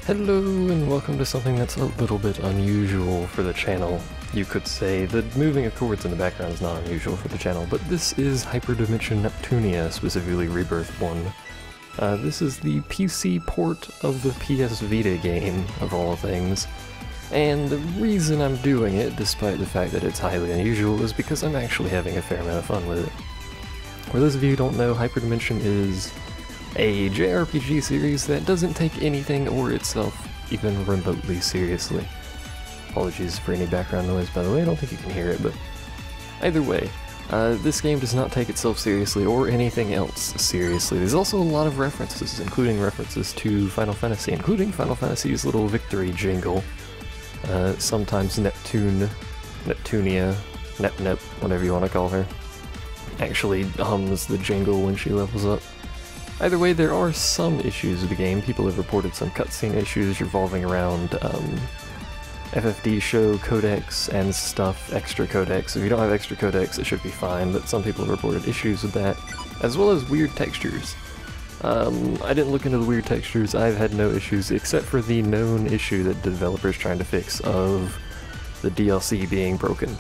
Hello and welcome to something that's a little bit unusual for the channel. You could say that moving of chords in the background is not unusual for the channel, but this is Hyperdimension Neptunia, specifically Birth1. This is the PC port of the PS Vita game, of all things. And the reason I'm doing it, despite the fact that it's highly unusual, is because I'm actually having a fair amount of fun with it. For those of you who don't know, Hyperdimension is a JRPG series that doesn't take anything or itself even remotely seriously. Apologies for any background noise, by the way, I don't think you can hear it, but either way, this game does not take itself seriously or anything else seriously. There's also a lot of references, including references to Final Fantasy, including Final Fantasy's little victory jingle. Sometimes Neptunia, Nep, whatever you want to call her, actually hums the jingle when she levels up. Either way, there are some issues with the game. People have reported some cutscene issues revolving around FFD show codecs and stuff, extra codecs. If you don't have extra codecs, it should be fine, but some people have reported issues with that, as well as weird textures. I didn't look into the weird textures. I've had no issues, except for the known issue that the developer's trying to fix of the DLC being broken.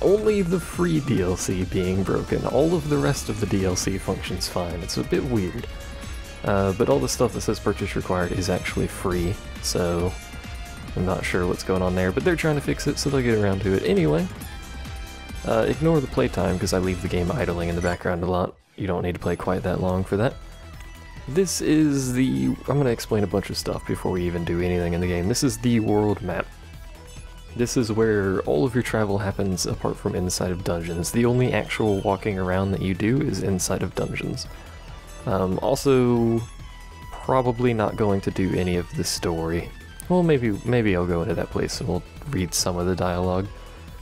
Only the free DLC being broken. All of the rest of the DLC functions fine. It's a bit weird. But all the stuff that says purchase required is actually free, so I'm not sure what's going on there, but they're trying to fix it, so they'll get around to it. Anyway, ignore the playtime, because I leave the game idling in the background a lot. You don't need to play quite that long for that. This is the... I'm going to explain a bunch of stuff before we even do anything in the game. This is the world map. This is where all of your travel happens apart from inside of dungeons. The only actual walking around that you do is inside of dungeons. Also, probably not going to do any of the story. Well, maybe I'll go into that place and we'll read some of the dialogue.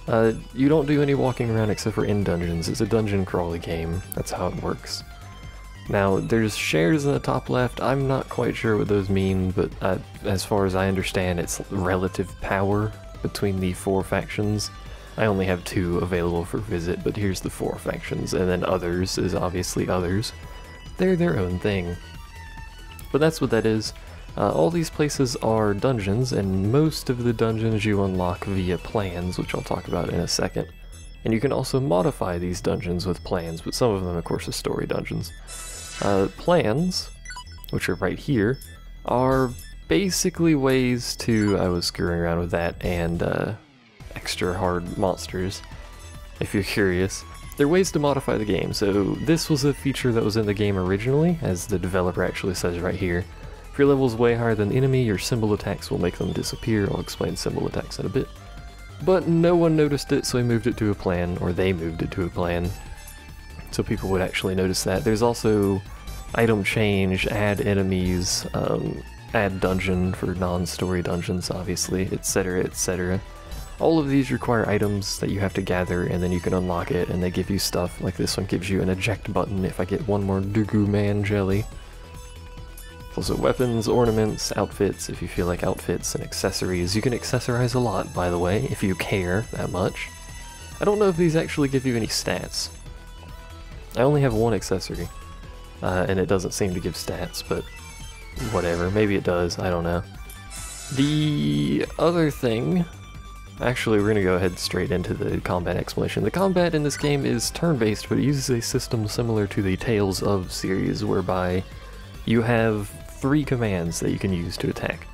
You don't do any walking around except for in dungeons. It's a dungeon crawly game. That's how it works. Now, there's shares in the top left. I'm not quite sure what those mean, but as far as I understand, it's relative power between the 4 factions. I only have 2 available for visit, but here's the 4 factions, and then others is obviously others. They're their own thing. But that's what that is. All these places are dungeons, and most of the dungeons you unlock via plans, which I'll talk about in a second. And you can also modify these dungeons with plans, but some of them, of course, are story dungeons. Plans, which are right here, are basically ways to... I was screwing around with that, and extra hard monsters, if you're curious. They're ways to modify the game, so this was a feature that was in the game originally, as the developer actually says right here. If your level is way higher than the enemy, your symbol attacks will make them disappear. I'll explain symbol attacks in a bit. But no one noticed it, so he moved it to a plan, or they moved it to a plan, so people would actually notice that. There's also item change, add enemies, add dungeon for non-story dungeons, obviously, etc., etc. All of these require items that you have to gather, and then you can unlock it, and they give you stuff, like this one gives you an eject button if I get one more Dugu Man jelly. Also weapons, ornaments, outfits, if you feel like outfits, and accessories. You can accessorize a lot, by the way, if you care that much. I don't know if these actually give you any stats. I only have 1 accessory, and it doesn't seem to give stats, but whatever, maybe it does, I don't know. The other thing... Actually, we're gonna go ahead straight into the combat explanation. The combat in this game is turn-based, but it uses a system similar to the Tales of series, whereby you have 3 commands that you can use to attack,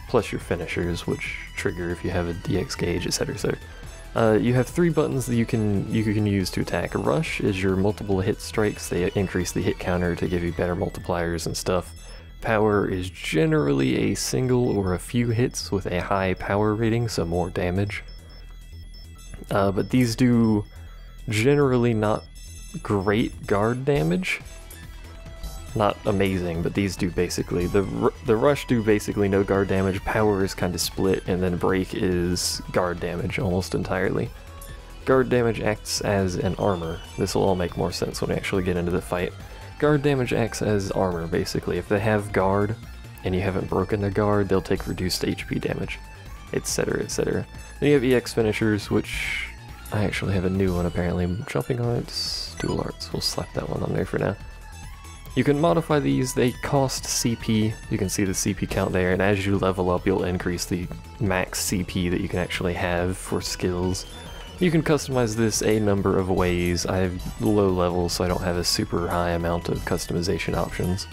plus your finishers, which trigger if you have a DX gauge, etc., etc. You have 3 buttons that you can use to attack. Rush is your multiple hit strikes. They increase the hit counter to give you better multipliers and stuff. Power is generally a single or a few hits with a high power rating, so more damage. But these do generally not great guard damage. Not amazing, but these do basically. The rush do basically no guard damage, power is kind of split, and then break is guard damage almost entirely. Guard damage acts as an armor. This will all make more sense when we actually get into the fight. Guard damage acts as armor, basically. If they have guard, and you haven't broken their guard, they'll take reduced HP damage, etc., etc. Then you have EX finishers, which I actually have a new one apparently. Jumping Arts, Dual Arts, we'll slap that one on there for now. You can modify these, they cost CP, you can see the CP count there, and as you level up you'll increase the max CP that you can actually have for skills. You can customize this a number of ways. I have low levels so I don't have a super high amount of customization options.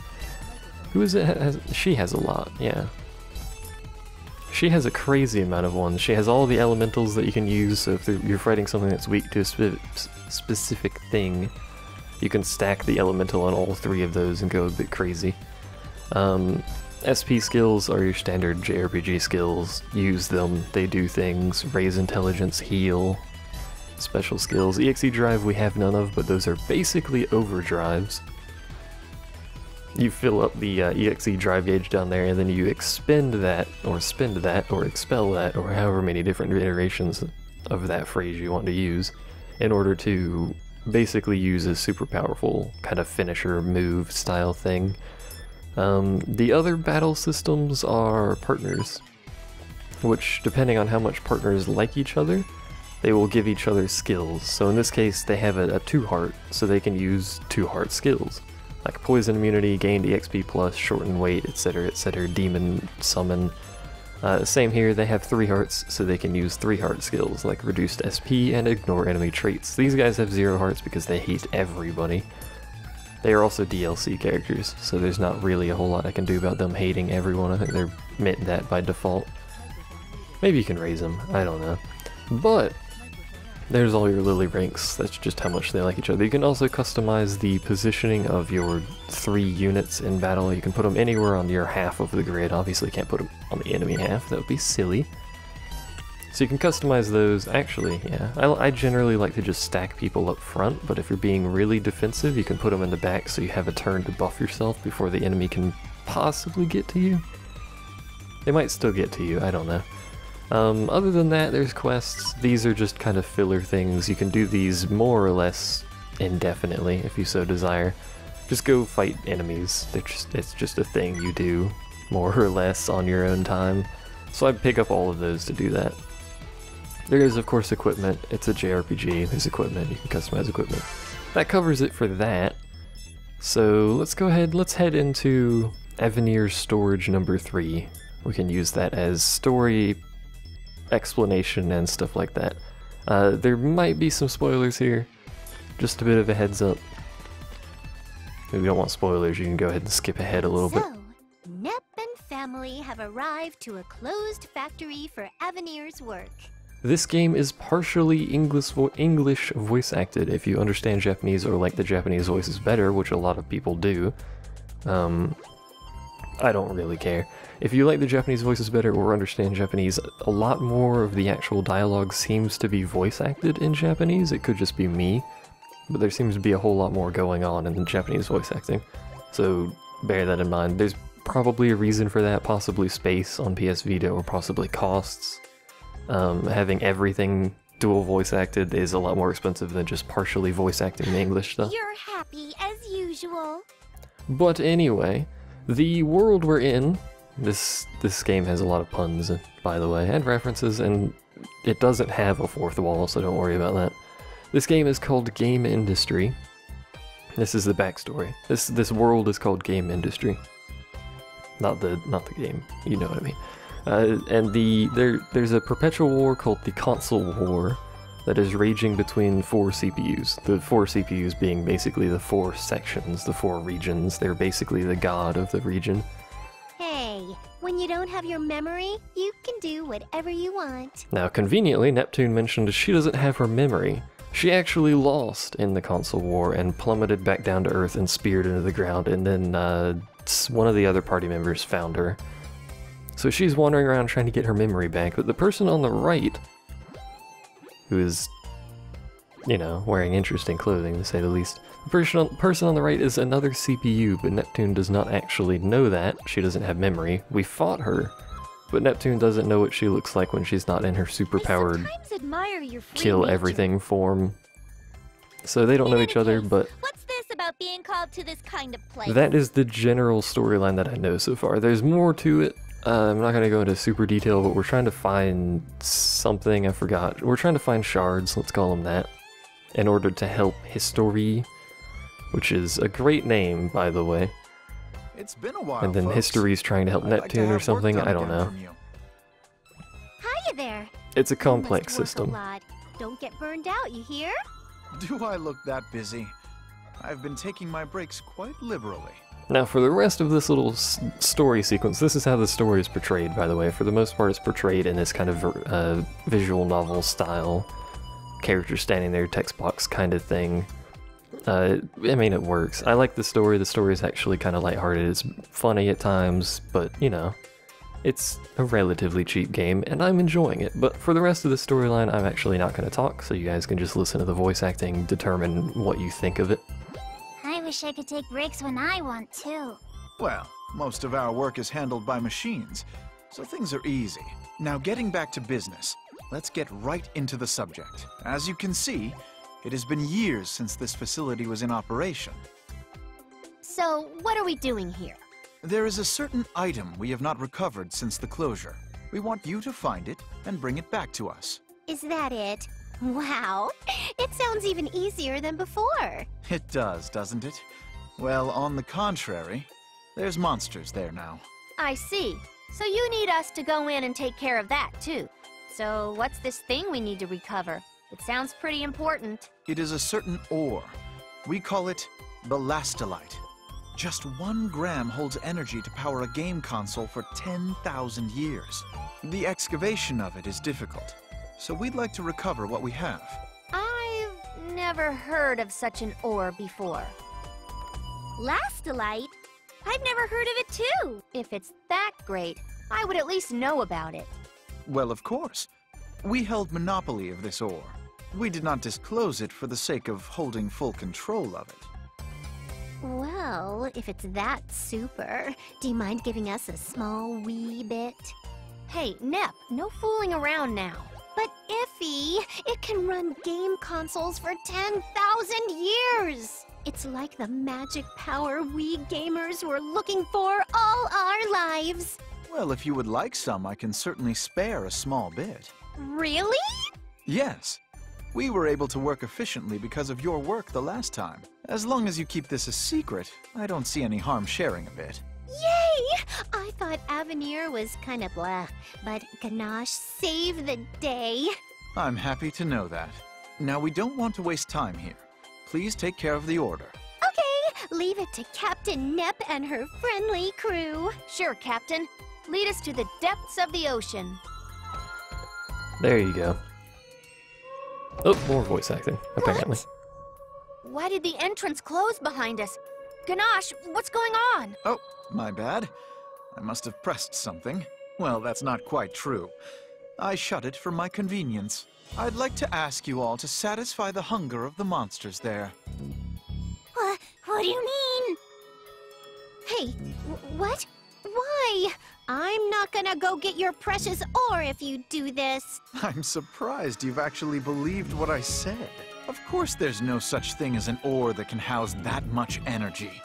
Who is it? She has a lot, yeah. She has a crazy amount of ones. She has all the elementals that you can use, so if you're fighting something that's weak to a specific thing, you can stack the elemental on all 3 of those and go a bit crazy. SP skills are your standard JRPG skills. Use them, they do things. Raise intelligence, heal. Special skills. EXE drive we have none of, but those are basically overdrives. You fill up the EXE drive gauge down there, and then you expend that, or spend that, or expel that, or however many different iterations of that phrase you want to use, in order to basically use a super powerful kind of finisher move style thing. The other battle systems are partners, which, depending on how much partners like each other, they will give each other skills. So in this case, they have a 2-heart, so they can use 2-heart skills. Like poison immunity, gained EXP plus, shorten weight, etc., demon summon. Same here, they have 3 hearts, so they can use 3-heart skills, like reduced SP and ignore enemy traits. These guys have 0 hearts because they hate everybody. They are also DLC characters, so there's not really a whole lot I can do about them hating everyone. I think they're meant that by default. Maybe you can raise them, I don't know. But there's all your Lily ranks, that's just how much they like each other. You can also customize the positioning of your 3 units in battle. You can put them anywhere on your half of the grid. Obviously you can't put them on the enemy half, that would be silly. So you can customize those. Actually, yeah, I generally like to just stack people up front, but if you're being really defensive, you can put them in the back so you have a turn to buff yourself before the enemy can possibly get to you. They might still get to you, I don't know. Other than that, there's quests. These are just kind of filler things. You can do these more or less indefinitely if you so desire. Just go fight enemies. It's just a thing you do more or less on your own time. So I pick up all of those to do that. There is of course equipment. It's a JRPG. There's equipment. You can customize equipment. That covers it for that. So let's go ahead. Let's head into Avenir's storage number 3. We can use that as story explanation and stuff like that. There might be some spoilers here, just a bit of a heads up. If you don't want spoilers, you can go ahead and skip ahead a little bit. Nep and family have arrived to a closed factory for Avenir's work. This game is partially English voice acted if you understand Japanese or like the Japanese voices better, which a lot of people do. I don't really care. If you like the Japanese voices better or understand Japanese, a lot more of the actual dialogue seems to be voice acted in Japanese. It could just be me, but there seems to be a whole lot more going on in the Japanese voice acting. So bear that in mind. There's probably a reason for that, possibly space on PS Vita or possibly costs. Having everything dual voice acted is a lot more expensive than just partially voice acting the English stuff. You're happy as usual. But anyway, the world we're in, this game has a lot of puns, by the way, and references, and it doesn't have a fourth wall, so don't worry about that. This game is called Game Industry. This is the backstory. This world is called Game Industry. Not the game, you know what I mean. And there's a perpetual war called the Console War that is raging between 4 CPUs. The 4 CPUs being basically the 4 sections, the 4 regions. They're basically the god of the region. Hey, when you don't have your memory, you can do whatever you want. Now, conveniently, Neptune mentioned she doesn't have her memory. She actually lost in the Console War and plummeted back down to Earth and speared into the ground, and then one of the other party members found her. So she's wandering around trying to get her memory back, but the person on the right, who is, you know, wearing interesting clothing to say the least, the person on the right is another CPU, but Neptune does not actually know that. She doesn't have memory. We fought her, but Neptune doesn't know what she looks like when she's not in her superpowered kill everything form. So they don't know each other, but what's this about being called to this kind of place? that is the general storyline that I know so far. There's more to it. I'm not going to go into super detail, but we're trying to find something, I forgot. We're trying to find shards, let's call them that, in order to help History, which is a great name, by the way. It's been a while, And then folks. History's trying to help I'd like to Neptune have or work something, done I don't again know. from you. Hiya there. It's a You complex must work system. a lot. Don't get burned out, you hear? Do I look that busy? I've been taking my breaks quite liberally. Now for the rest of this little story sequence, this is how the story is portrayed, by the way. For the most part, it's portrayed in this kind of visual novel style. Characters standing there, text box kind of thing. I mean, it works. I like the story. The story is actually kind of lighthearted. It's funny at times, but, you know, it's a relatively cheap game, and I'm enjoying it. But for the rest of the storyline, I'm actually not going to talk, so you guys can just listen to the voice acting, determine what you think of it. I wish I could take breaks when I want to. Well, most of our work is handled by machines, so things are easy. Now getting back to business, let's get right into the subject. As you can see, it has been years since this facility was in operation. So, what are we doing here? There is a certain item we have not recovered since the closure. We want you to find it and bring it back to us. Is that it? Wow, it sounds even easier than before. It does, doesn't it? Well, on the contrary, there's monsters there now. I see. So you need us to go in and take care of that, too. So what's this thing we need to recover? It sounds pretty important. It is a certain ore. We call it ballastolite. Just 1 gram holds energy to power a game console for 10,000 years. The excavation of it is difficult, so we'd like to recover what we have. I've never heard of such an ore before. Lastolite? I've never heard of it too. If it's that great, I would at least know about it. Well, of course. We held monopoly of this ore. We did not disclose it for the sake of holding full control of it. Well, if it's that super, do you mind giving us a small wee bit? Hey, Nep, no fooling around now. But Iffy, it can run game consoles for 10,000 years! It's like the magic power we gamers were looking for all our lives. Well, if you would like some, I can certainly spare a small bit. Really? Yes. We were able to work efficiently because of your work the last time. As long as you keep this a secret, I don't see any harm sharing a bit. Yay! I thought Avenir was kind of blah, but Ganache saved the day. I'm happy to know that. Now, we don't want to waste time here. Please take care of the order. Okay, leave it to Captain Nep and her friendly crew. Sure, Captain. Lead us to the depths of the ocean. There you go. Oh, more voice acting, apparently. Why did the entrance close behind us? Ganache, what's going on? Oh, my bad. I must have pressed something. Well, that's not quite true. I shut it for my convenience. I'd like to ask you all to satisfy the hunger of the monsters there. What do you mean? Hey, what? Why? I'm not gonna go get your precious ore if you do this. I'm surprised you've actually believed what I said. Of course there's no such thing as an ore that can house that much energy.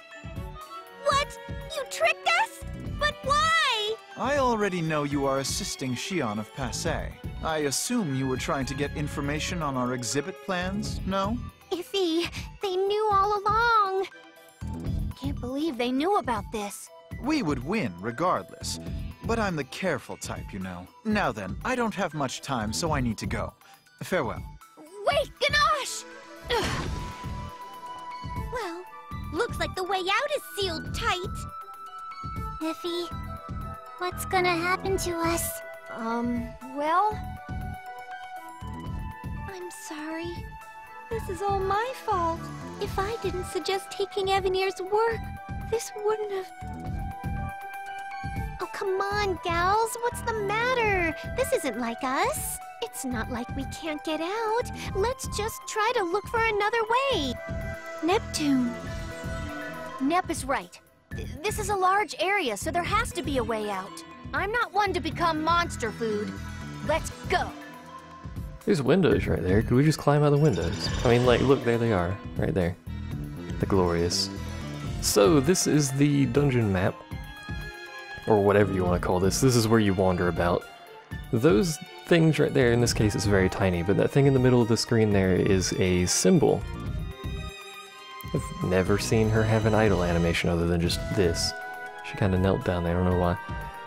What? You tricked us? But why? I already know you are assisting Xion of Passé. I assume you were trying to get information on our exhibit plans, no? Iffy, they knew all along. Can't believe they knew about this. We would win regardless, but I'm the careful type, you know. Now then, I don't have much time, so I need to go. Farewell. Wait, Ganache! Ugh. Well, looks like the way out is sealed tight. Iffy, what's gonna happen to us? Well... I'm sorry. This is all my fault. If I didn't suggest taking Avenir's work, this wouldn't have... Oh, come on, gals. What's the matter? This isn't like us. It's not like we can't get out. Let's just try to look for another way. Neptune. Nep is right. This is a large area, so there has to be a way out. I'm not one to become monster food. Let's go. There's windows right there. Could we just climb out the windows? I mean, like, look, there they are. Right there. The glorious. So, this is the dungeon map. Or whatever you want to call this. This is where you wander about. Those things right there, in this case it's very tiny, but that thing in the middle of the screen there is a symbol. I've never seen her have an idle animation other than just this. She kind of knelt down there, I don't know why.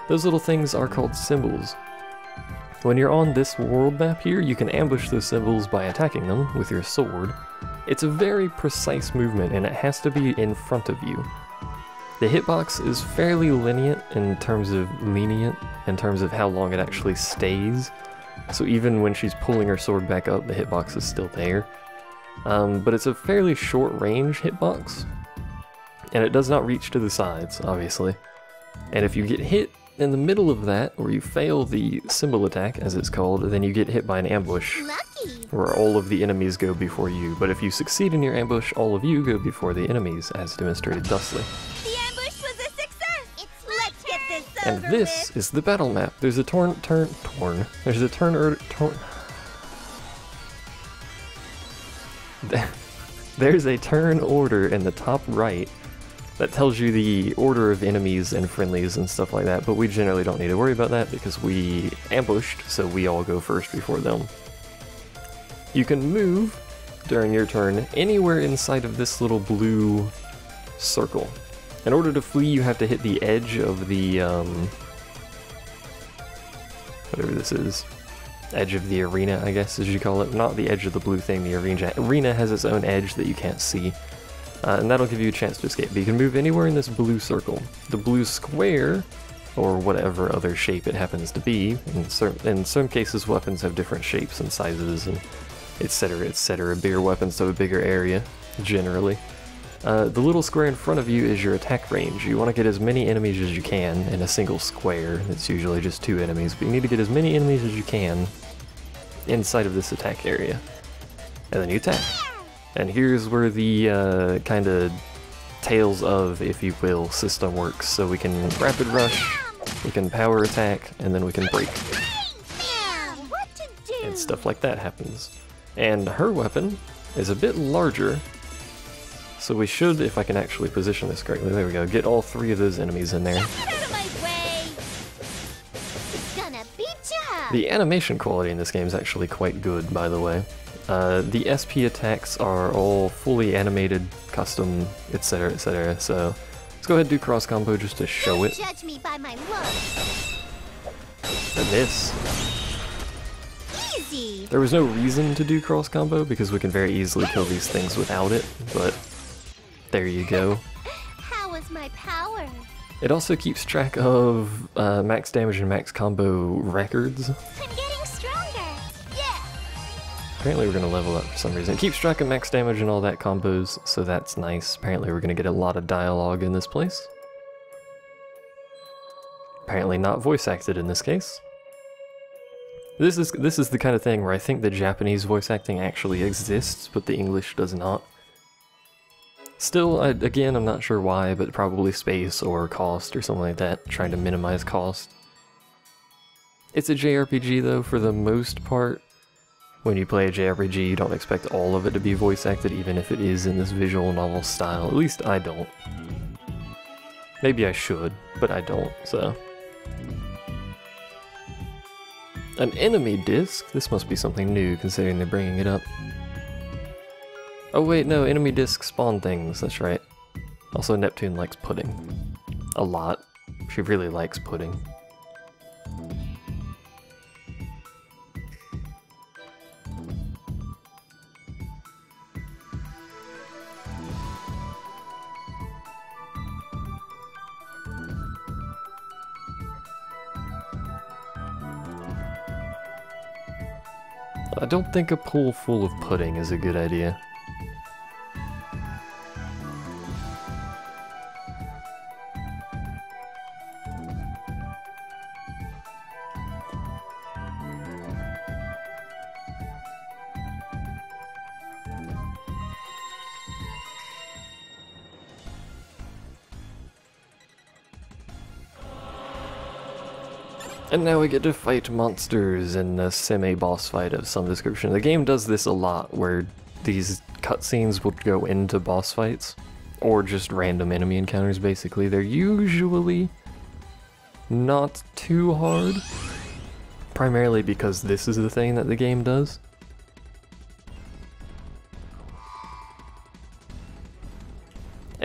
Those little things are called symbols. When you're on this world map here, you can ambush those symbols by attacking them with your sword. It's a very precise movement, and it has to be in front of you. The hitbox is fairly lenient in terms of how long it actually stays. So even when she's pulling her sword back up, the hitbox is still there. But it's a fairly short range hitbox, and it does not reach to the sides, obviously. And if you get hit in the middle of that, or you fail the symbol attack, as it's called, then you get hit by an ambush, where all of the enemies go before you. But if you succeed in your ambush, all of you go before the enemies, as demonstrated thusly. The ambush was a success! Let's get this And this is the battle map. There's a There's a turn order in the top right that tells you the order of enemies and friendlies and stuff like that, but we generally don't need to worry about that because we ambushed, so we all go first before them. You can move during your turn anywhere inside of this little blue circle. In order to flee, you have to hit the edge of the, whatever this is. Edge of the arena, I guess, as you call it. Not the edge of the blue thing, the arena has its own edge that you can't see. And that'll give you a chance to escape. But you can move anywhere in this blue circle. The blue square, or whatever other shape it happens to be, in some cases weapons have different shapes and sizes, and etc, etc. Bigger weapons have a bigger area, generally. The little square in front of you is your attack range. You want to get as many enemies as you can in a single square. It's usually just 2 enemies, but you need to get as many enemies as you can inside of this attack area. And then you attack. And here's where the kind of Tales of, if you will, system works. So we can rapid rush, we can power attack, and then we can break. And stuff like that happens. And her weapon is a bit larger. So we should, if I can actually position this correctly, there we go, get all 3 of those enemies in there. The animation quality in this game is actually quite good, by the way. The SP attacks are all fully animated, custom, etc, etc, so let's go ahead and do cross combo just to show it. Judge me by my looks. And this. Easy. There was no reason to do cross combo because we can very easily kill these things without it, but there you go. How was my power? It also keeps track of max damage and max combo records. I'm getting stronger! Yeah! Apparently we're going to level up for some reason. It keeps track of max damage and all that combos, so that's nice. Apparently we're going to get a lot of dialogue in this place. Apparently not voice acted in this case. This is the kind of thing where I think the Japanese voice acting actually exists, but the English does not. Still, again, I'm not sure why, but probably space or cost or something like that, trying to minimize cost. It's a JRPG though, for the most part. When you play a JRPG, you don't expect all of it to be voice acted, even if it is in this visual novel style. At least I don't. Maybe I should, but I don't, so. An enemy disc? This must be something new, considering they're bringing it up. Oh wait, no, enemy discs spawn things, that's right. Also, Neptune likes pudding. A lot. She really likes pudding. I don't think a pool full of pudding is a good idea. And now we get to fight monsters in a semi-boss fight of some description. The game does this a lot, where these cutscenes will go into boss fights, or just random enemy encounters basically. They're usually not too hard, primarily because this is the thing that the game does.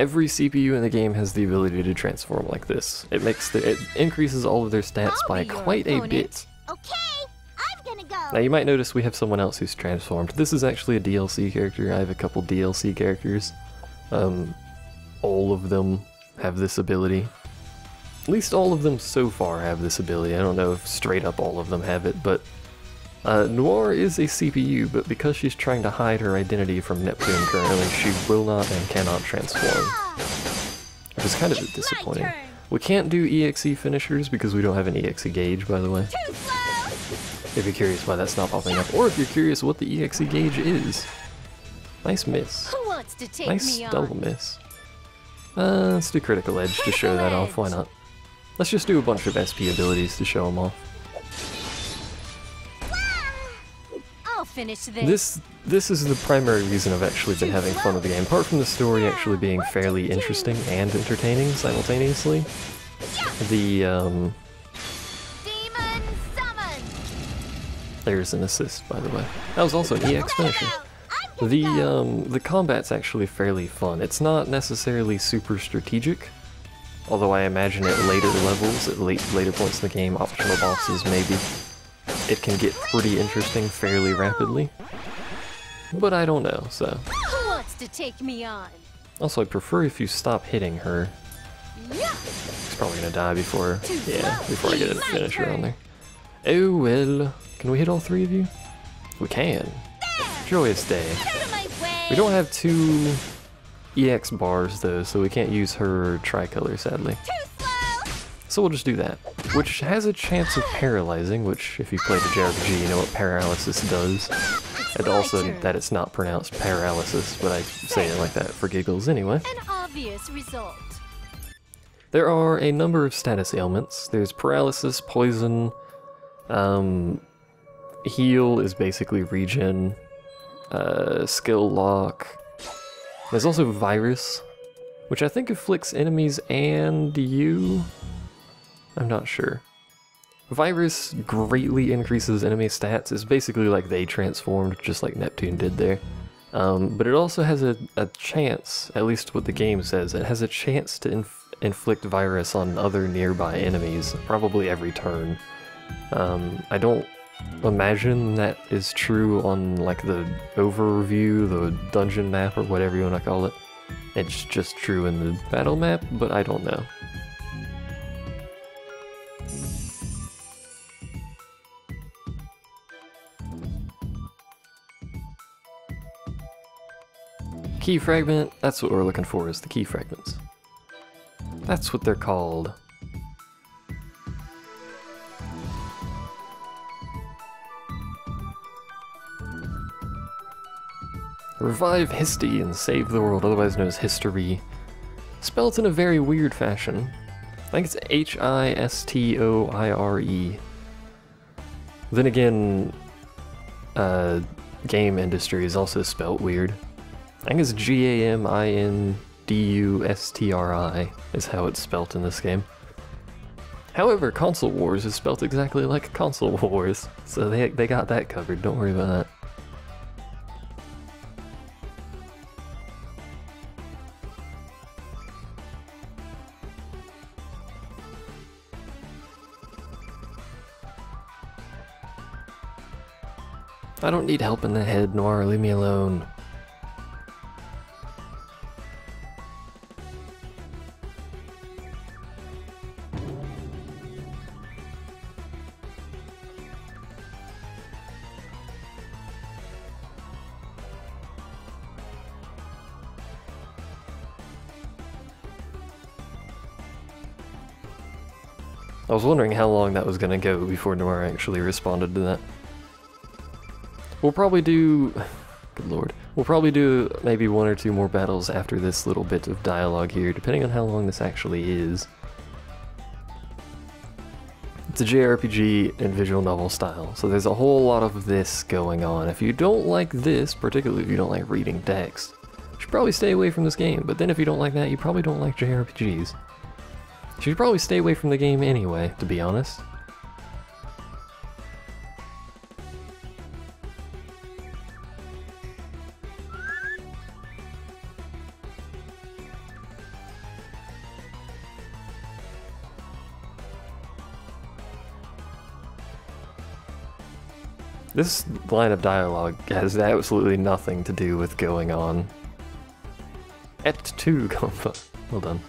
Every CPU in the game has the ability to transform like this. It increases all of their stats by quite a bit. Okay, I'm gonna go. Now you might notice we have someone else who's transformed. This is actually a DLC character. I have a couple DLC characters. All of them have this ability. At least all of them so far have this ability. I don't know if straight up all of them have it, but Noir is a CPU, but because she's trying to hide her identity from Neptune currently, she will not and cannot transform. Which is kind of disappointing. We can't do EXE finishers because we don't have an EXE gauge, by the way. If you're curious why that's not popping up, or if you're curious what the EXE gauge is. Nice miss. Who wants to take Nice me on? double miss. Let's do Critical Edge to show that off, why not? Let's just do a bunch of SP abilities to show them off. I'll finish this. This is the primary reason I've actually been having fun with the game, apart from the story actually being fairly interesting and entertaining simultaneously. The, Demon summon. there's an assist, by the way. That was also an EX finisher. The combat's actually fairly fun. It's not necessarily super strategic, although I imagine at later levels, at later points in the game, optional bosses maybe, it can get pretty interesting fairly rapidly. But I don't know, so. Who wants to take me on? Also, I prefer if you stop hitting her. She's probably gonna die before I get a finisher on there. Oh well, can we hit all three of you? We can. Joyous day. We don't have 2 EX bars though, so we can't use her tricolor sadly. So we'll just do that. Which has a chance of paralyzing, which if you played the JRPG you know what paralysis does. And also that it's not pronounced paralysis, but I say it like that for giggles anyway. An obvious result. There are a number of status ailments. There's paralysis, poison, heal is basically regen, skill lock. There's also virus, which I think afflicts enemies and you. I'm not sure. Virus greatly increases enemy stats. It's basically like they transformed, just like Neptune did there. But it also has a chance, at least what the game says, it has a chance to inflict virus on other nearby enemies, probably every turn. I don't imagine that is true on like the overview, the dungeon map, or whatever you want to call it. It's just true in the battle map, but I don't know. Key fragment, that's what we're looking for, is the key fragments. That's what they're called. Revive Histy and save the world, otherwise known as History. Spelt in a very weird fashion. I think it's H-I-S-T-O-I-R-E. Then again, game industry is also spelt weird. I think it's G-A-M-I-N-D-U-S-T-R-I is how it's spelt in this game. However, Console Wars is spelt exactly like Console Wars, so they got that covered, don't worry about that. I don't need help in the head, Noir, leave me alone. I was wondering how long that was gonna go before Noir actually responded to that. We'll probably do... good lord. We'll probably do maybe 1 or 2 more battles after this little bit of dialogue here, depending on how long this actually is. It's a JRPG in visual novel style, so there's a whole lot of this going on. If you don't like this, particularly if you don't like reading text, you should probably stay away from this game, but then if you don't like that, you probably don't like JRPGs. You should probably stay away from the game anyway, to be honest. This line of dialogue has absolutely nothing to do with going on. Et tu, compa. Well done.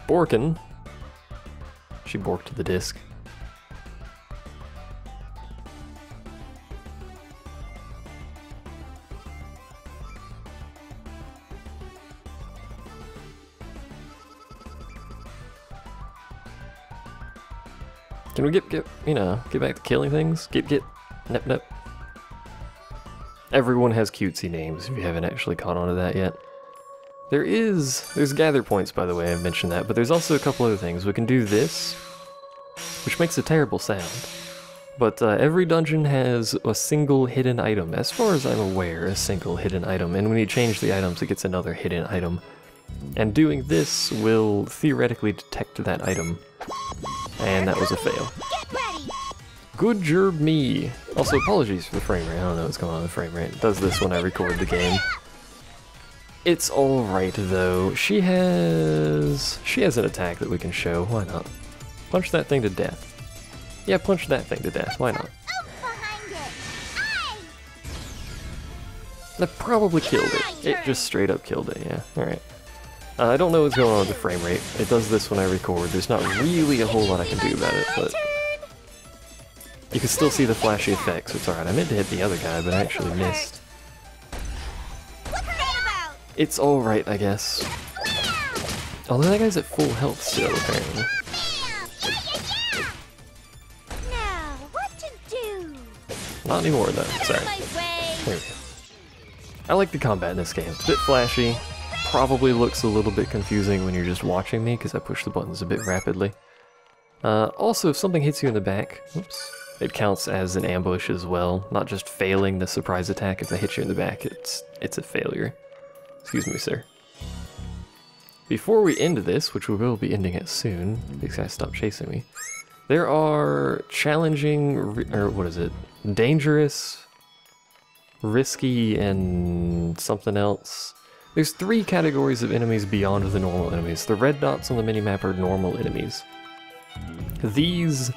Borkin. She borked the disc. Can we get back to killing things? Nep. Everyone has cutesy names, if you haven't actually caught on to that yet. There's gather points, by the way, I've mentioned that, but there's also a couple other things. We can do this, which makes a terrible sound. But every dungeon has a single hidden item. As far as I'm aware, a single hidden item. And when you change the items, it gets another hidden item. And doing this will theoretically detect that item. And that was a fail. Good job, me. Also, apologies for the frame rate. I don't know what's going on with the frame rate. It does this when I record the game. It's alright, though. She has an attack that we can show. Why not? Punch that thing to death. Yeah, punch that thing to death. Why not? That probably killed it. It just straight up killed it, yeah. Alright. I don't know what's going on with the frame rate. It does this when I record. There's not really a whole lot I can do about it, but you can still see the flashy effects. It's alright. I meant to hit the other guy, but I actually missed. It's alright, I guess. Although that guy's at full health still, apparently. Now, what to do? Not anymore, though. Sorry. There we go. I like the combat in this game. It's a bit flashy. Probably looks a little bit confusing when you're just watching me, because I push the buttons a bit rapidly. Also, if something hits you in the back, oops, it counts as an ambush as well. Not just failing the surprise attack. If they hit you in the back, it's a failure. Excuse me, sir. Before we end this, which we will be ending it soon, these guys stop chasing me, there are challenging, or what is it, dangerous, risky, and something else. There's 3 categories of enemies beyond the normal enemies. The red dots on the minimap are normal enemies. These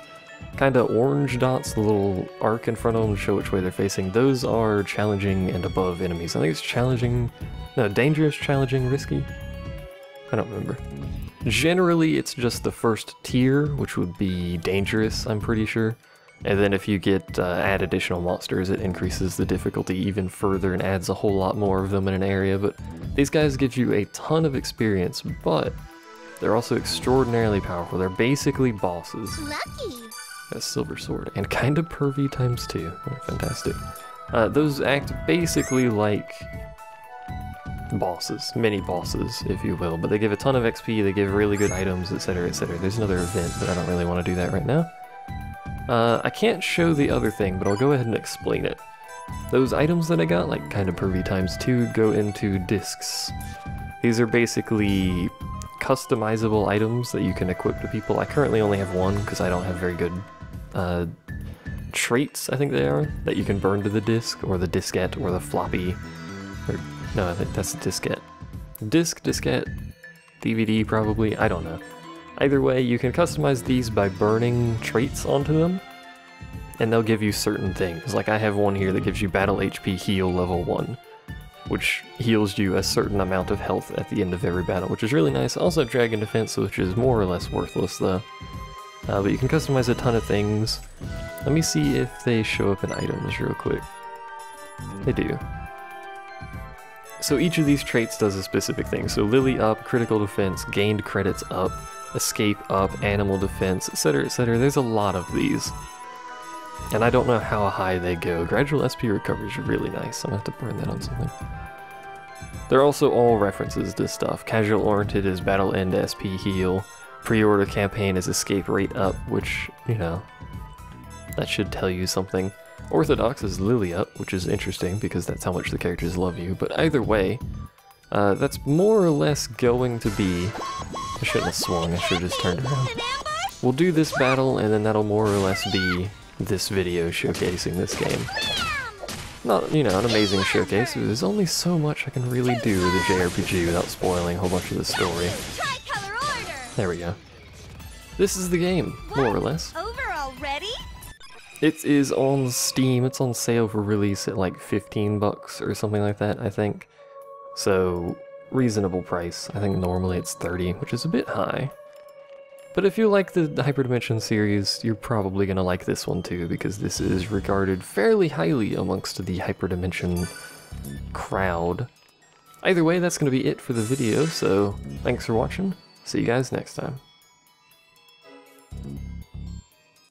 kind of orange dots, the little arc in front of them to show which way they're facing, those are challenging and above enemies. I think it's challenging, no, dangerous, challenging, risky? I don't remember. Generally, it's just the first tier, which would be dangerous, I'm pretty sure. And then if you add additional monsters, it increases the difficulty even further and adds a whole lot more of them in an area. But these guys give you a ton of experience, but they're also extraordinarily powerful. They're basically bosses. Lucky. A silver sword, and kind of pervy times 2. Oh, fantastic. Those act basically like bosses, mini bosses, if you will, but they give a ton of XP, they give really good items, etc, etc. There's another event, but I don't really want to do that right now. I can't show the other thing, but I'll go ahead and explain it. Those items that I got, like kind of pervy times 2, go into discs. These are basically customizable items that you can equip to people. I currently only have one because I don't have very good traits, I think they are, that you can burn to the disc, or the diskette, or the floppy, or no, I think that's the diskette. Disc, diskette, DVD probably, I don't know. Either way, you can customize these by burning traits onto them, and they'll give you certain things. Like I have one here that gives you battle HP heal level 1, which heals you a certain amount of health at the end of every battle, which is really nice. Also Dragon Defense, which is more or less worthless though. But you can customize a ton of things. Let me see if they show up in items real quick. They do. So each of these traits does a specific thing. So Lily up, critical defense, gained credits up, escape up, animal defense, etc, etc. There's a lot of these. And I don't know how high they go. Gradual SP recovery is really nice. I'm gonna have to burn that on something. They're also all references to stuff. Casual oriented is battle end SP heal. Pre-order campaign is escape rate up, which, you know, that should tell you something. Orthodox is Lily up, which is interesting because that's how much the characters love you. But either way, that's more or less going to be... I shouldn't have swung, I should have just turned around. We'll do this battle, and then that'll more or less be this video showcasing this game. Not, you know, an amazing showcase, but there's only so much I can really do with a JRPG without spoiling a whole bunch of the story. There we go. this is the game, more or less. Over already? It is on Steam. It's on sale for release at like 15 bucks or something like that, I think. So, reasonable price. I think normally it's 30, which is a bit high. But if you like the Hyperdimension series, you're probably gonna like this one too, because this is regarded fairly highly amongst the Hyperdimension crowd. Either way, that's gonna be it for the video, so thanks for watching. See you guys next time.